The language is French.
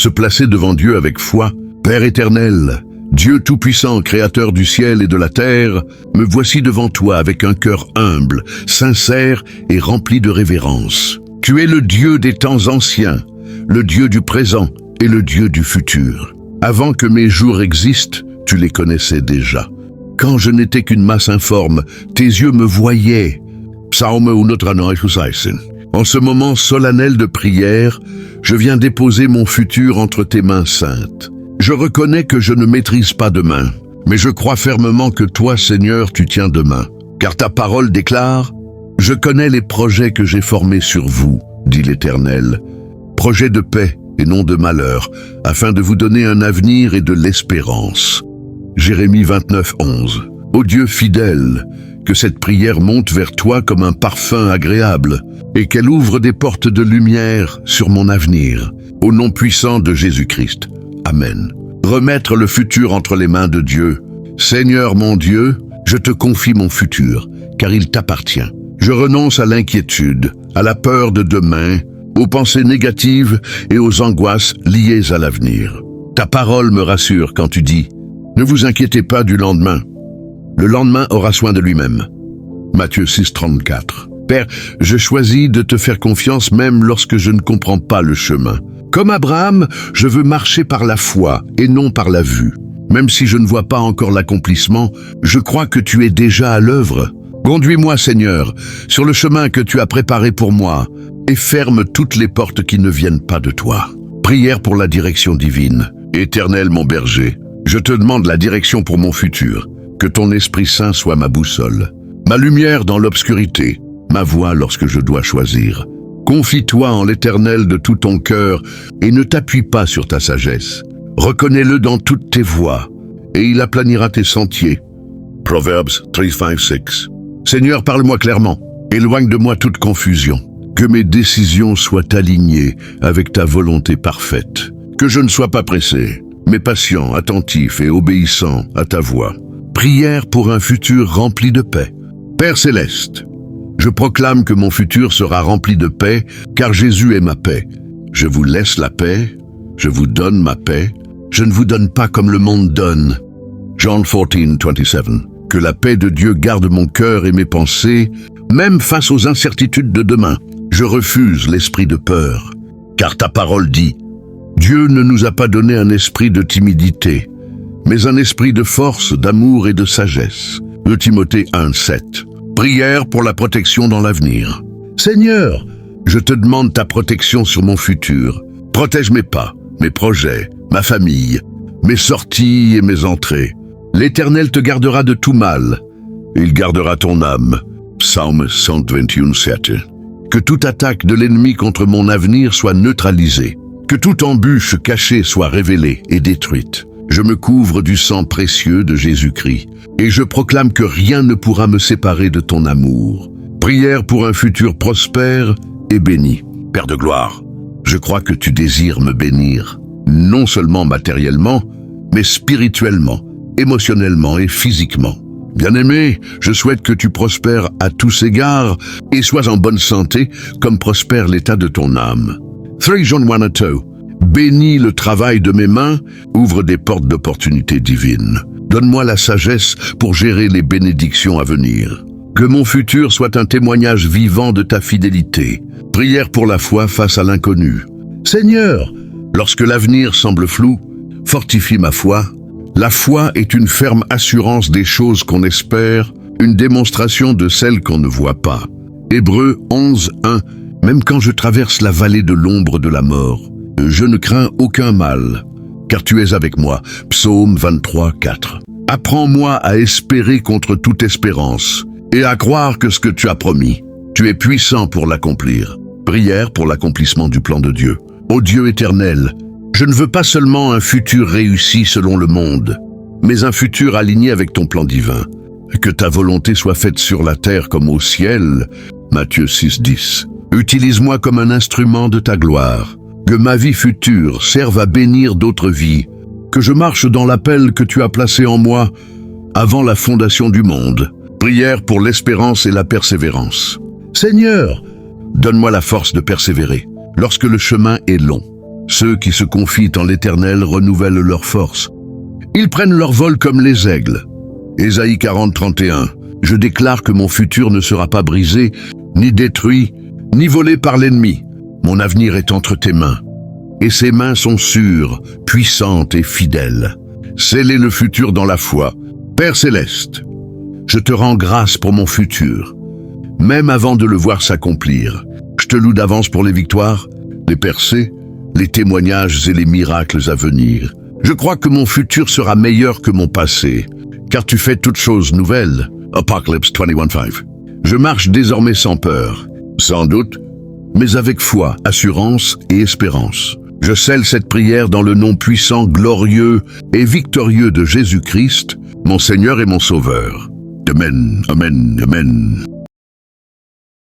se placer devant Dieu avec foi. Père éternel, Dieu tout-puissant, créateur du ciel et de la terre, me voici devant toi avec un cœur humble, sincère et rempli de révérence. Tu es le Dieu des temps anciens, le Dieu du présent et le Dieu du futur. Avant que mes jours existent, tu les connaissais déjà. Quand je n'étais qu'une masse informe, tes yeux me voyaient. Psalm 119. En ce moment solennel de prière, je viens déposer mon futur entre tes mains saintes. Je reconnais que je ne maîtrise pas demain, mais je crois fermement que toi, Seigneur, tu tiens demain. Car ta parole déclare « Je connais les projets que j'ai formés sur vous, dit l'Éternel, projets de paix et non de malheur, afin de vous donner un avenir et de l'espérance. » Jérémie 29:11. Ô Dieu fidèle, que cette prière monte vers toi comme un parfum agréable, et qu'elle ouvre des portes de lumière sur mon avenir. Au nom puissant de Jésus-Christ. Amen. Remettre le futur entre les mains de Dieu. Seigneur mon Dieu, je te confie mon futur, car il t'appartient. Je renonce à l'inquiétude, à la peur de demain, aux pensées négatives et aux angoisses liées à l'avenir. Ta parole me rassure quand tu dis « Ne vous inquiétez pas du lendemain. Le lendemain aura soin de lui-même. » Matthieu 6:34. Père, je choisis de te faire confiance même lorsque je ne comprends pas le chemin. Comme Abraham, je veux marcher par la foi et non par la vue. Même si je ne vois pas encore l'accomplissement, je crois que tu es déjà à l'œuvre. Conduis-moi, Seigneur, sur le chemin que tu as préparé pour moi et ferme toutes les portes qui ne viennent pas de toi. Prière pour la direction divine. Éternel mon berger, je te demande la direction pour mon futur. Que ton Esprit Saint soit ma boussole, ma lumière dans l'obscurité, ma voie lorsque je dois choisir. Confie-toi en l'Éternel de tout ton cœur et ne t'appuie pas sur ta sagesse. Reconnais-le dans toutes tes voies et il aplanira tes sentiers. Proverbes 3:5-6. Seigneur, parle-moi clairement. Éloigne de moi toute confusion. Que mes décisions soient alignées avec ta volonté parfaite. Que je ne sois pas pressé, mais patient, attentif et obéissant à ta voix. Prière pour un futur rempli de paix. Père céleste, je proclame que mon futur sera rempli de paix, car Jésus est ma paix. Je vous laisse la paix, je vous donne ma paix, je ne vous donne pas comme le monde donne. John 14:27. Que la paix de Dieu garde mon cœur et mes pensées, même face aux incertitudes de demain. Je refuse l'esprit de peur, car ta parole dit « Dieu ne nous a pas donné un esprit de timidité, mais un esprit de force, d'amour et de sagesse. » 2 Timothée 1:7. Prière pour la protection dans l'avenir. Seigneur, je te demande ta protection sur mon futur. Protège mes pas, mes projets, ma famille, mes sorties et mes entrées. L'Éternel te gardera de tout mal. Il gardera ton âme. Psaume 121:7. Que toute attaque de l'ennemi contre mon avenir soit neutralisée. Que toute embûche cachée soit révélée et détruite. Je me couvre du sang précieux de Jésus-Christ et je proclame que rien ne pourra me séparer de ton amour. Prière pour un futur prospère et béni. Père de gloire, je crois que tu désires me bénir, non seulement matériellement, mais spirituellement, émotionnellement et physiquement. Bien-aimé, je souhaite que tu prospères à tous égards et sois en bonne santé comme prospère l'état de ton âme. 3 John 1:2. Bénis le travail de mes mains, ouvre des portes d'opportunités divines. Donne-moi la sagesse pour gérer les bénédictions à venir. Que mon futur soit un témoignage vivant de ta fidélité. Prière pour la foi face à l'inconnu. Seigneur, lorsque l'avenir semble flou, fortifie ma foi. La foi est une ferme assurance des choses qu'on espère, une démonstration de celles qu'on ne voit pas. Hébreux 11:1. Même quand je traverse la vallée de l'ombre de la mort, je ne crains aucun mal, car tu es avec moi. Psaume 23:4. Apprends-moi à espérer contre toute espérance et à croire que ce que tu as promis, tu es puissant pour l'accomplir. Prière pour l'accomplissement du plan de Dieu. Ô Dieu éternel, je ne veux pas seulement un futur réussi selon le monde, mais un futur aligné avec ton plan divin. Que ta volonté soit faite sur la terre comme au ciel. Matthieu 6:10. Utilise-moi comme un instrument de ta gloire. Que ma vie future serve à bénir d'autres vies. Que je marche dans l'appel que tu as placé en moi avant la fondation du monde. Prière pour l'espérance et la persévérance. Seigneur, donne-moi la force de persévérer lorsque le chemin est long. Ceux qui se confient en l'Éternel renouvellent leurs forces. Ils prennent leur vol comme les aigles. Ésaïe 40, 31. Je déclare que mon futur ne sera pas brisé, ni détruit, ni volé par l'ennemi. Mon avenir est entre tes mains. Et ses mains sont sûres, puissantes et fidèles. Scellez le futur dans la foi. Père céleste, je te rends grâce pour mon futur, même avant de le voir s'accomplir. Je te loue d'avance pour les victoires, les percées, les témoignages et les miracles à venir. Je crois que mon futur sera meilleur que mon passé, car tu fais toutes choses nouvelles. Apocalypse 21:5. Je marche désormais sans peur, sans doute, mais avec foi, assurance et espérance. Je scelle cette prière dans le nom puissant, glorieux et victorieux de Jésus-Christ, mon Seigneur et mon Sauveur. Amen, amen, amen.